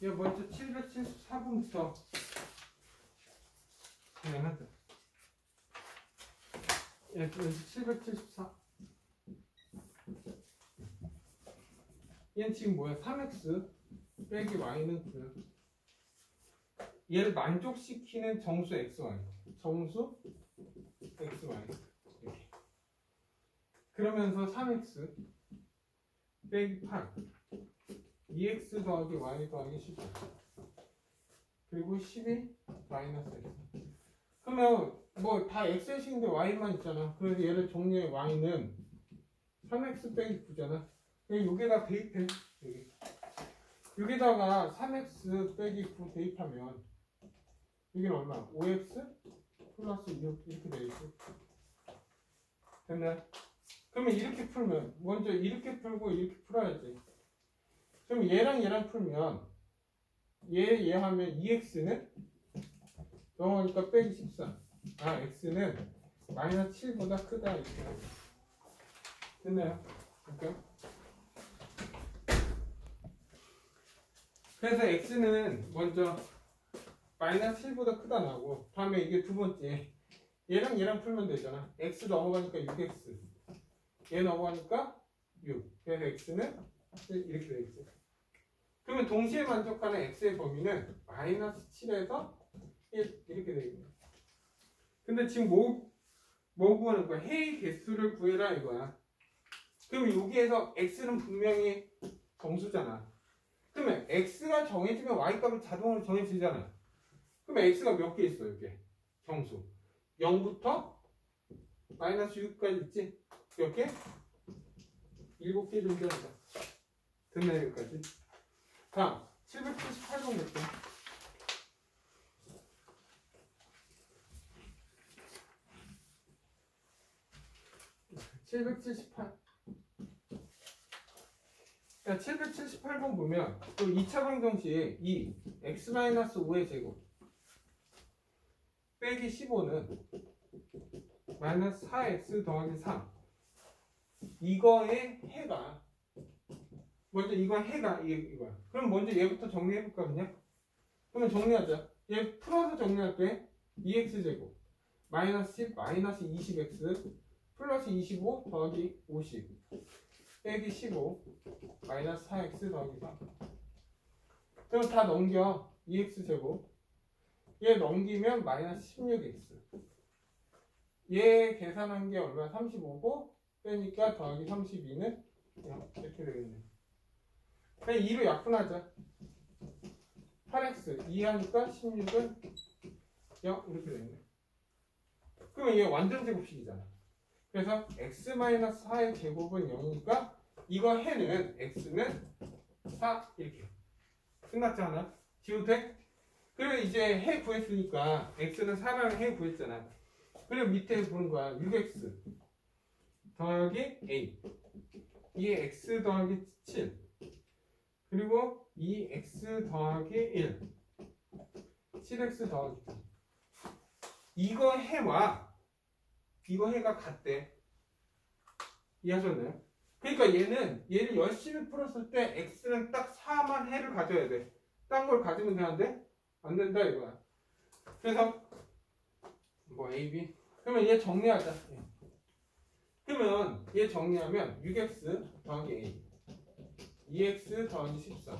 얘 먼저 774번부터 진행하자. 얘 먼저 774. 얘는 지금 뭐야? 3x 빼기 y는 9야. 얘를 만족시키는 정수 xy. 정수 xy. 이렇게. 그러면서 3x 빼기 8. 2x 더하기 y 더하기 15. 그리고 12 마이너스 x. 그러면 뭐 다 x의 식인데 y만 있잖아. 그래서 얘를 정리해. y는 3x 빼기 9잖아. 여기에다 대입해. 여기. 여기다가 3x 빼기 9 대입하면 여기는 얼마? 5x 플러스 6 이렇게 되겠지. 됐나요? 그러면 이렇게 풀면 먼저 이렇게 풀고 이렇게 풀어야지. 그럼 얘랑 풀면 얘 하면 2x는 넘어가니까 빼기 14. 아 x는 마이너스 7보다 크다 이렇게. 됐나요? 볼까요? 그래서 x는 먼저 마이너스 7보다 크다 나오고 다음에 이게 두 번째 얘랑 풀면 되잖아. x 넘어가니까 6x 얘 넘어가니까 6. 그래서 x는 이렇게 되겠지. 그러면 동시에 만족하는 x의 범위는 마이너스 7에서 1 이렇게 되겠네. 근데 지금 뭐 구하는 거야? 해의 개수를 구해라 이거야. 그럼 여기에서 x는 분명히 정수잖아. 그러면 x가 정해지면 y값이 자동으로 정해지잖아. 그러면 x가 몇 개 있어 이게? 정수 0부터 마이너스 6까지 있지? 몇 개? 7개 정도 한다. 됐나 여기까지? 다음 778번 볼게. 778. 778번 보면 또 2차 방정식에 2 x-5의 제곱 빼기 15는 마이너스 4x 더하기 3 이거의 해가 먼저 이거 해가 이거야. 그럼 먼저 얘부터 정리해볼까 그냥? 그러면 정리하자. 얘 풀어서 정리할게. 2x제곱 마이너스 10 마이너스 20x 플러스 25 더하기 50 빼기 15 마이너스 4x 더하기 3. 그럼 다 넘겨. 2x제곱 얘 넘기면 마이너스 16x 얘 계산한 게 얼마? 35고 빼니까 더하기 32는 0 이렇게 되겠네. 그냥 2로 약분하자. 8x 2 하니까 16은 0 이렇게 되겠네. 그러면 얘 완전 제곱식이잖아. 그래서 x-4의 제곱은 0이니까 이거 해는 x는 4 이렇게 끝났지 않아? 지워도 돼? 그리고 이제 해 구했으니까 x는 4라는 해 구했잖아. 그리고 밑에 보는 거야. 6x 더하기 a 2x 더하기 7 그리고 2x 더하기 1 7x 더하기 2 이거 해와 이거 해가 같대. 이해하셨나요? 그러니까 얘를 열심히 풀었을 때 x는 딱 4만 해를 가져야 돼. 딴 걸 가지면 되는데 안 된다 이거야. 그래서 뭐 a, b 그러면 얘 정리하자. 그러면 얘 정리하면 6x 더하기 a 2x 더하기 14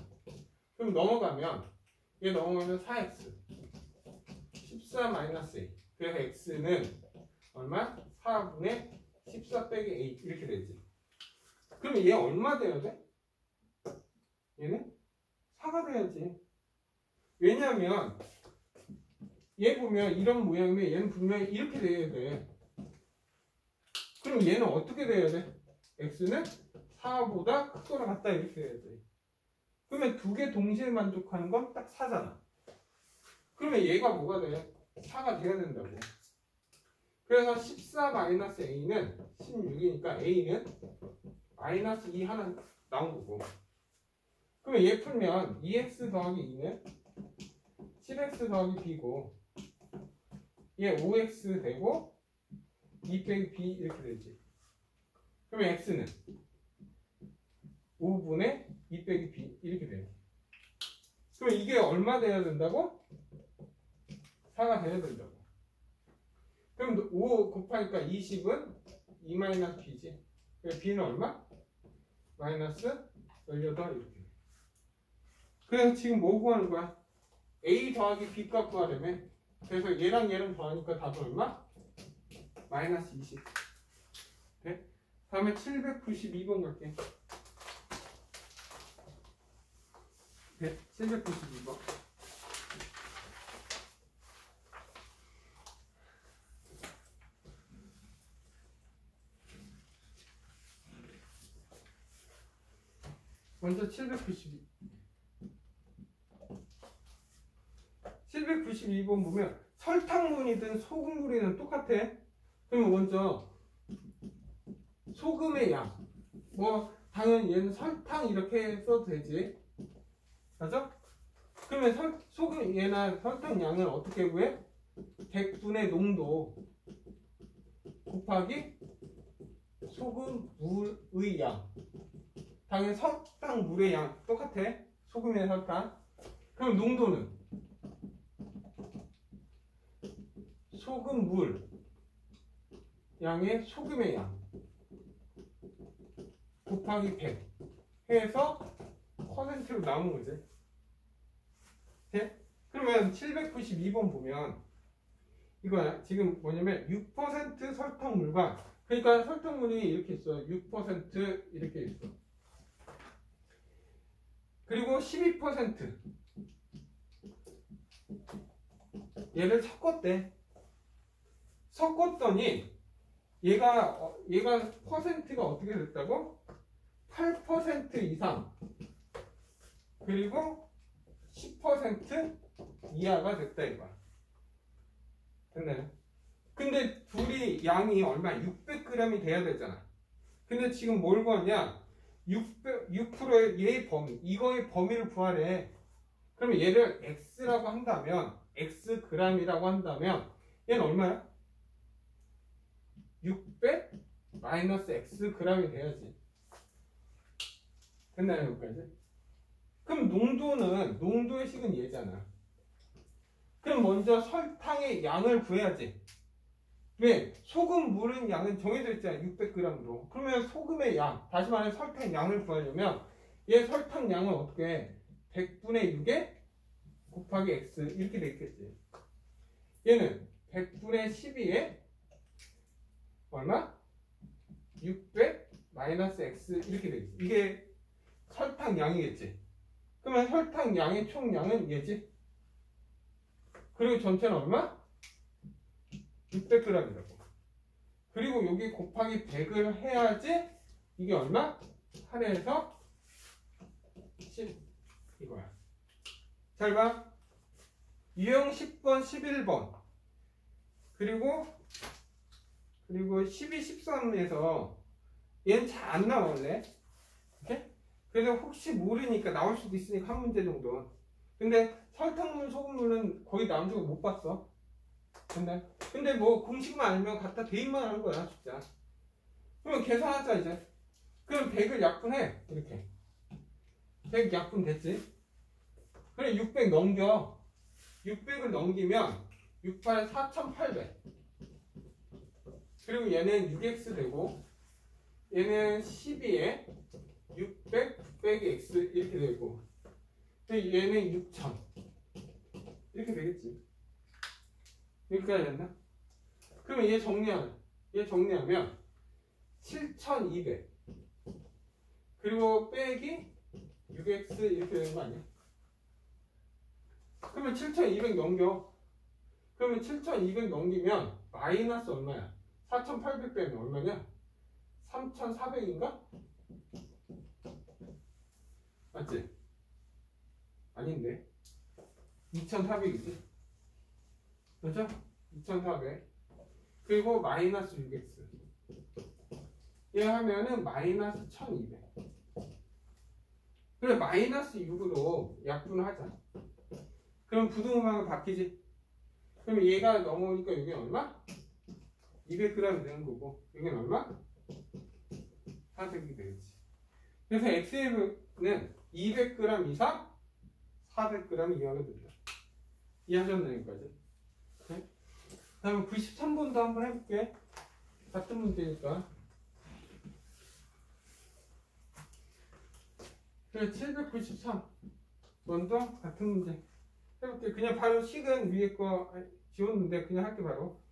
그럼 넘어가면 얘 넘어가면 4x 14 마이너스 a 그래서 x는 얼마? 4분의 14 빼기 a 이렇게 되지. 그러면 얘 얼마 돼야 돼? 얘는 4가 돼야지. 왜냐하면 얘 보면 이런 모양이면 얘는 분명히 이렇게 돼야 돼. 그럼 얘는 어떻게 돼야 돼? x는 4보다 크거나 같다 이렇게 돼야 돼. 그러면 두 개 동시에 만족하는 건 딱 4잖아. 그러면 얘가 뭐가 돼? 4가 돼야 된다고. 그래서 14-a는 16이니까 a는 마이너스 2 하나 나온 거고. 그러면 얘 풀면 2x 더하기 2는 7x 더하기 b고 얘 5x 되고 2 빼기 b 이렇게 되지. 그러면 x는 5분의 2 빼기 b 이렇게 돼요. 그럼 이게 얼마 돼야 된다고? 4가 돼야 된다고. 그럼 5 곱하니까 20은 2-b지. 그럼 b는 얼마? 마이너스 18 이렇게. 그래서 지금 뭐 구하는 거야? a 더하기 b 값 구하려며. 그래서 얘랑 얘랑 더하니까 답은 얼마? 마이너스 20. 네? 다음에 792번 갈게. 네, 792번. 먼저 792번 보면 설탕물이든 소금물이든 똑같아. 그러면 먼저 소금의 양. 뭐 당연히 얘는 설탕 이렇게 써도 되지. 맞아? 그러면 소금 얘나 설탕 양을 어떻게 구해? 100분의 농도 곱하기 소금 물의 양. 당연히 설탕 물의 양 똑같아. 소금이나 설탕. 그럼 농도는 소금 물 양의 소금의 양 곱하기 100 해서 퍼센트로 나오는 거지. 네? 그러면 792번 보면 이거야. 지금 뭐냐면 6% 설탕물과, 그러니까 설탕물이 이렇게 있어. 6% 이렇게 있어. 그리고 12% 얘를 섞었대. 섞었더니 얘가 퍼센트가 어떻게 됐다고? 8% 이상 그리고 10% 이하가 됐다 이거야. 됐나요? 근데 둘이 양이 얼마? 600g이 돼야 되잖아. 근데 지금 뭘 구하냐? 6%의 얘의 범위, 이거의 범위를 구하래. 그러면 얘를 x라고 한다면, xg이라고 한다면 얘는 얼마야? 600 마이너스 xg이 돼야지. 됐나요? 여기까지? 그럼 농도의 식은 얘잖아. 그럼 먼저 설탕의 양을 구해야지. 왜? 소금 물은 양은 정해져 있잖아. 600g으로. 그러면 소금의 양, 다시 말해 설탕 양을 구하려면 얘 설탕 양은 어떻게 해? 100분의 6에 곱하기 x 이렇게 돼 있겠지. 얘는 100분의 12에 얼마? 600 마이너스 x 이렇게 돼 있어. 이게 설탕 양이겠지. 그러면 설탕 양의 총량은 얘지. 그리고 전체는 얼마? 600g이라고. 그리고 여기 곱하기 100을 해야지 이게 얼마? 8에서 10 이거야. 잘 봐. 유형 10번, 11번 그리고 12, 13에서 얘는 잘 안 나와 원래. 오케이? 그래서 혹시 모르니까 나올 수도 있으니까 한 문제 정도. 근데 설탕물, 소금물은 거의 나온 적을 못 봤어. 근데 뭐 공식만 알면 갖다 대입만 하는 거야 진짜. 그러면 계산하자 이제. 그럼 100을 약분해 이렇게. 100 약분 됐지? 그래 600 넘겨. 600을 넘기면 68에 4800. 그리고 얘는 6x 되고 얘는 12에 600 빼기 x 이렇게 되고 얘는 6000 이렇게 되겠지. 여기까지 됐나? 그러면 얘 정리하면 7200 그리고 빼기 6x 이렇게 되는 거 아니야? 그러면 7200 넘겨. 그러면 7200 넘기면 마이너스 얼마야? 4800 빼면 얼마냐? 3400인가? 맞지? 아닌데 2400이지. 그렇죠? 2400 그리고 마이너스 6x 얘 하면은 마이너스 1200. 그래 마이너스 6으로 약분을 하자. 그럼 부등호방은 바뀌지. 그럼 얘가 넘어오니까 여기 얼마? 200g 되는 거고 여기는 얼마? 400이 되겠지. 그래서 x는 200g 이상 400g 이하가 된다. 이해하셨나요, 여기까지? 네? 다음에 93번도 한번 해볼게. 같은 문제니까. 그래, 793. 먼저 같은 문제 해볼게. 그냥 바로 식은 위에 거 지웠는데 그냥 할게 바로.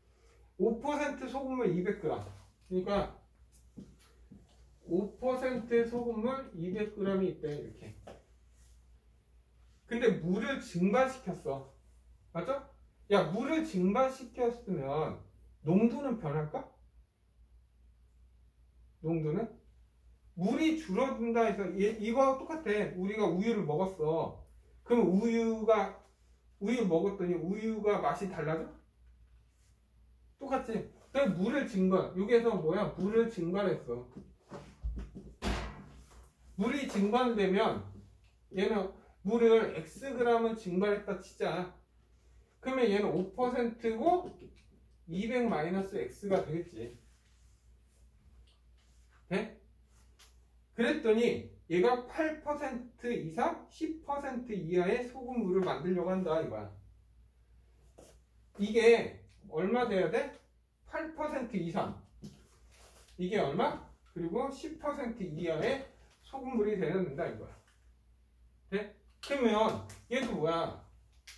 5% 소금물 200g. 그러니까 5% 소금물 200g이 있대, 이렇게. 근데 물을 증발시켰어. 맞죠? 야, 물을 증발시켰으면 농도는 변할까? 농도는? 물이 줄어든다 해서 이거하고 똑같아. 우리가 우유를 먹었어. 그럼 우유 먹었더니 우유가 맛이 달라져? 똑같지? 그럼 물을 증발. 여기에서 뭐야? 물을 증발했어. 물이 증발되면 얘는 물을 Xg을 증발했다 치자. 그러면 얘는 5%고 200-X가 되겠지. 돼? 그랬더니 얘가 8% 이상 10% 이하의 소금물을 만들려고 한다 이거야. 이게 얼마 돼야 돼? 8% 이상. 이게 얼마? 그리고 10% 이하의 소금물이 돼야 된다 이거야. 네? 그러면 얘도 뭐야?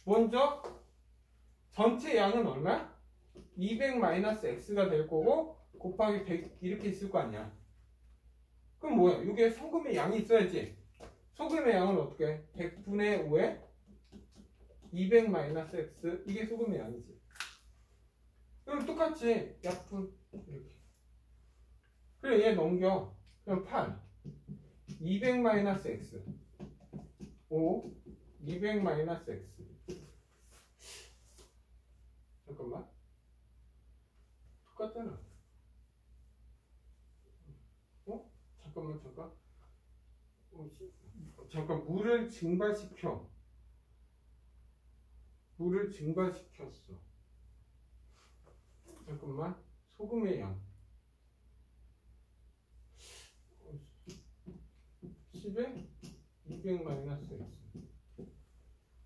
먼저 전체 양은 얼마? 200-X가 될 거고 곱하기 100 이렇게 있을 거 아니야. 그럼 뭐야? 이게 소금의 양이 있어야지. 소금의 양은 어떻게? 100분의 5에 200-X 이게 소금의 양이지. 그럼 똑같이 약분 이렇게. 그래 얘 넘겨. 그럼 8 200-X 5 200-X 잠깐만 똑같잖아. 어? 잠깐만 잠깐 물을 증발시켰어. 잠깐만 소금의 양 10에 200-X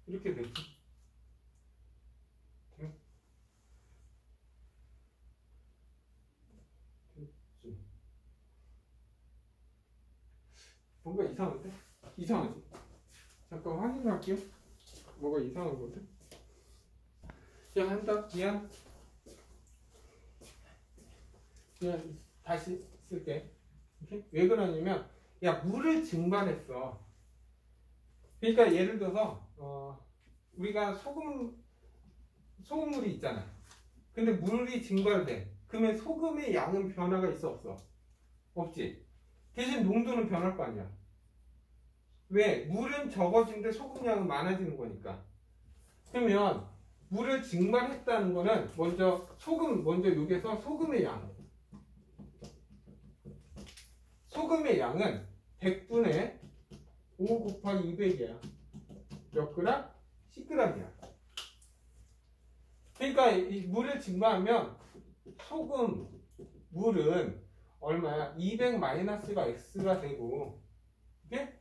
이렇게 됐지. 됐지. 뭔가 이상한데? 이상하지? 잠깐 확인할게요. 뭐가 이상한 거든? 그냥 한다. 미안. 그냥 다시 쓸게. 이렇게? 왜 그러냐면 야 물을 증발했어. 그러니까 예를 들어서 우리가 소금물이 있잖아. 근데 물이 증발돼. 그러면 소금의 양은 변화가 있어 없어? 없지. 대신 농도는 변할 거 아니야. 왜? 물은 적어지는데 소금 양은 많아지는 거니까. 그러면 물을 증발했다는 거는 먼저 여기서 소금의 양은 100분의 5 곱하기 200이야. 몇 그램? 10g이야. 그러니까 이 물을 증발하면 물은 얼마야? 200-X가 되고, 이게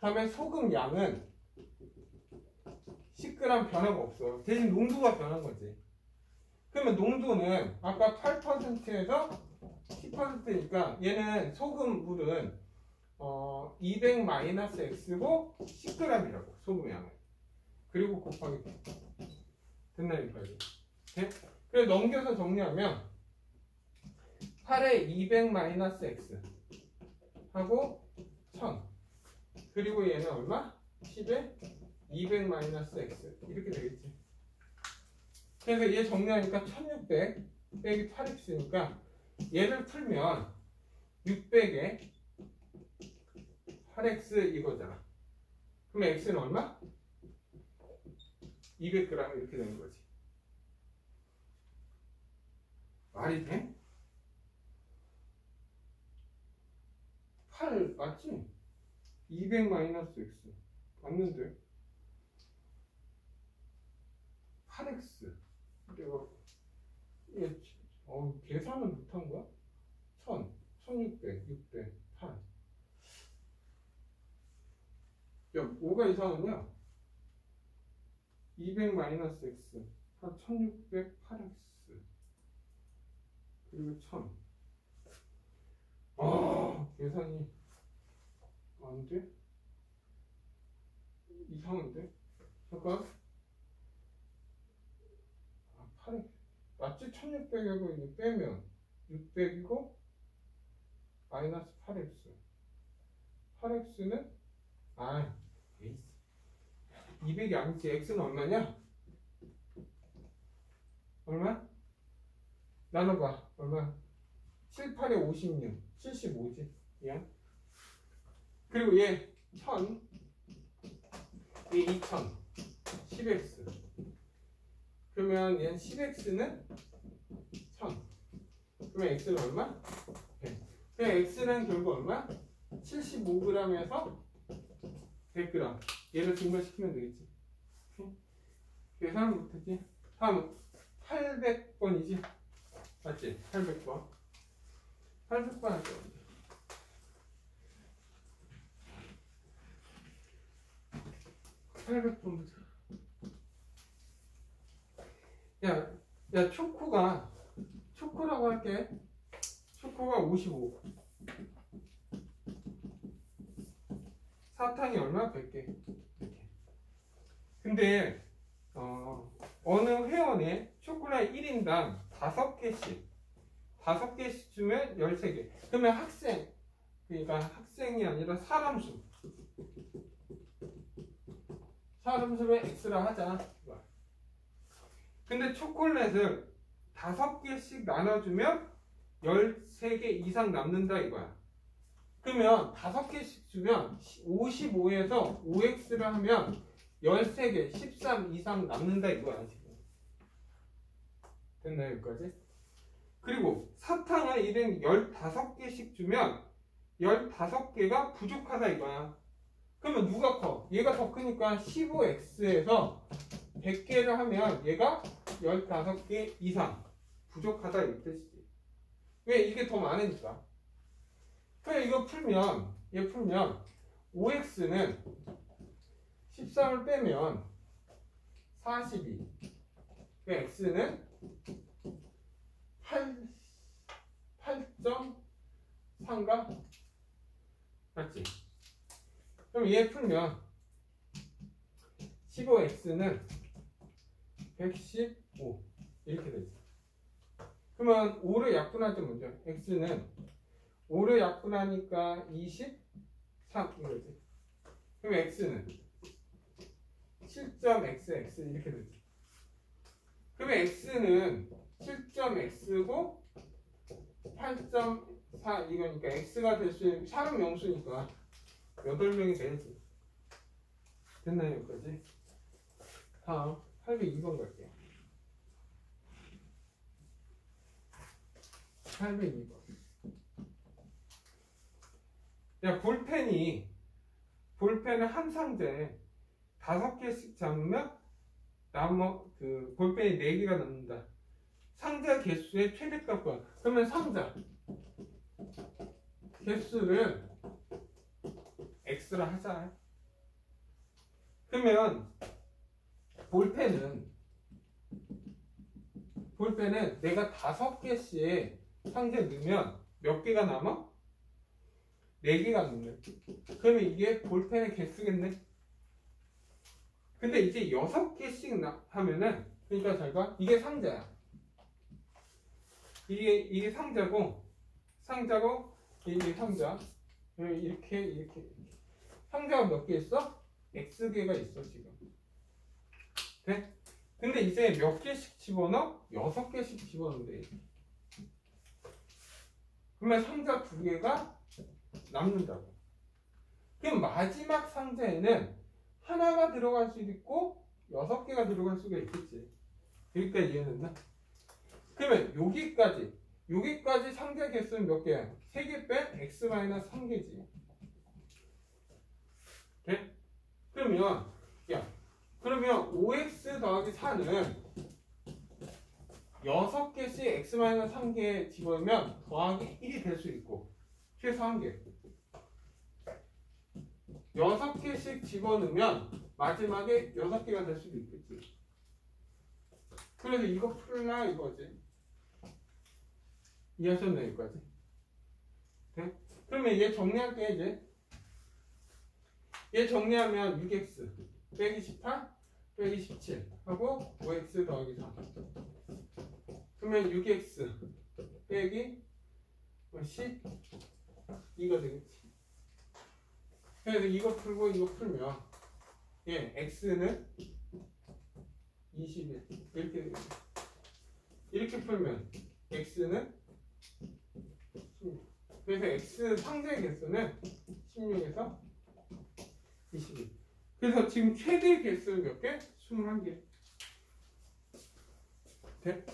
다음에 소금 양은 10g 변화가 없어. 대신 농도가 변한 거지. 그러면 농도는 아까 8%에서 10%니까 얘는 소금물은 200-X고 10g이라고 소금 양은. 그리고 곱하기 100. 됐나 여기까지? 네? 그래서 넘겨서 정리하면 8에 200-X 하고 1000 그리고 얘는 얼마? 10에 200-X 이렇게 되겠지. 그래서 얘 정리하니까 1600 빼기 8x니까 얘를 풀면 600에 8x 이거잖아. 그럼 x는 얼마? 200g 이렇게 되는 거지. 말이 돼? 8 맞지? 200-X 맞는데 8x 내가 계산을 못한 거야? 1000, 1600, 600, 8 야 뭐가 이상하냐? 200 마이너스 x 한 1608x 그리고 1000. 계산이 안 돼? 이상한데? 잠깐. 8x 맞지? 1600하고 이거 빼면 600이고 마이너스 8x는 200이 아니지. x는 얼마냐? 얼마? 나눠봐. 얼마? 7, 8에 56 75지. 미안. 그리고 얘 1000, 얘 2000 10x. 그러면 얘는 10x는 1000. 그러면 x는 얼마? 100. 그럼 x는 결국 얼마? 75g에서 100g. 얘를 증발시키면 되겠지. 계산 못했지? 다음 800번이지? 맞지? 800번. 800번 할 거야. 800번 보자. 야, 초코라고 할게. 초코가 55. 사탕이 얼마? 100개. 근데 어느 회원에 초콜릿 1인당 5개씩 주면 13개. 그러면 그러니까 학생이 아니라 사람 수를 x라 하자. 근데 초콜릿을 5개씩 나눠주면 13개 이상 남는다 이거야. 그러면 5개씩 주면 55에서 5x를 하면 13개, 13 이상 남는다 이거야 지금. 됐나요 여기까지? 그리고 사탕을 1인 15개씩 주면 15개가 부족하다 이거야. 그러면 누가 커? 얘가 더 크니까 15x에서 100개를 하면 얘가 15개 이상 부족하다 이 뜻이지. 왜? 이게 더 많으니까. 그래 이거 풀면 5x는 13을 빼면 42. x는 8.3가 맞지? 그럼 얘 풀면 15x는 115 이렇게 되지. 그러면 5를 약분할 때 먼저 x는 5를 약분하니까 23 이거지. 그럼 x는 7.xx 이렇게 되지. 그러면 x는 7.x고 8.4 이거니까 x가 될 수 있는 3은 명수니까 8명이 되지. 됐나요 여기까지? 다음 802번 갈게요. 802번. 야, 볼펜을 한 상자에 5개씩 잡으면 볼펜이 4개가 남는다. 상자 개수의 최대값과 그러면 상자 개수를 x라 하자. 그러면 볼펜은 내가 5개씩 상자에 넣으면 몇 개가 남아? 4개가 남네. 그러면 이게 볼펜의 개수겠네. 근데 이제 6개씩 하면은 그러니까 잘 봐. 이게 상자야. 이게 상자고 이게 상자. 이렇게 상자가 몇 개 있어? x개가 있어 지금. 돼? 근데 이제 몇 개씩 집어넣어? 6개씩 집어넣으면 돼. 그러면 상자 2개가 남는다고. 그럼 마지막 상자에는 하나가 들어갈 수도 있고 6개가 들어갈 수가 있겠지. 여기까지 이해했나? 그러면 여기까지 상자 개수는 몇 개야? 3개 뺀 x-3개지. 네? 그러면 5x 더하기 4는 6개씩 x-3개 집어넣으면 더하기 1이 될 수 있고 최소 1개. 6개씩 집어넣으면 마지막에 6개가 될 수도 있겠지. 그래서 이거 풀라 이거지. 이해하셨나요? 여기까지? 네? 그러면 얘 정리할게 이제. 얘 정리하면 6x 빼기 18 빼기 17 하고 5x 더하기 3. 그러면 6x 빼기 10 이거 되겠지. 그래서 이거 풀고 이거 풀면 예, x는 21 이렇게 되겠지. 이렇게 풀면 x는 16. 그래서 x 상대 개수는 16에서 21. 그래서 지금 최대 개수는 몇 개? 21개. 돼?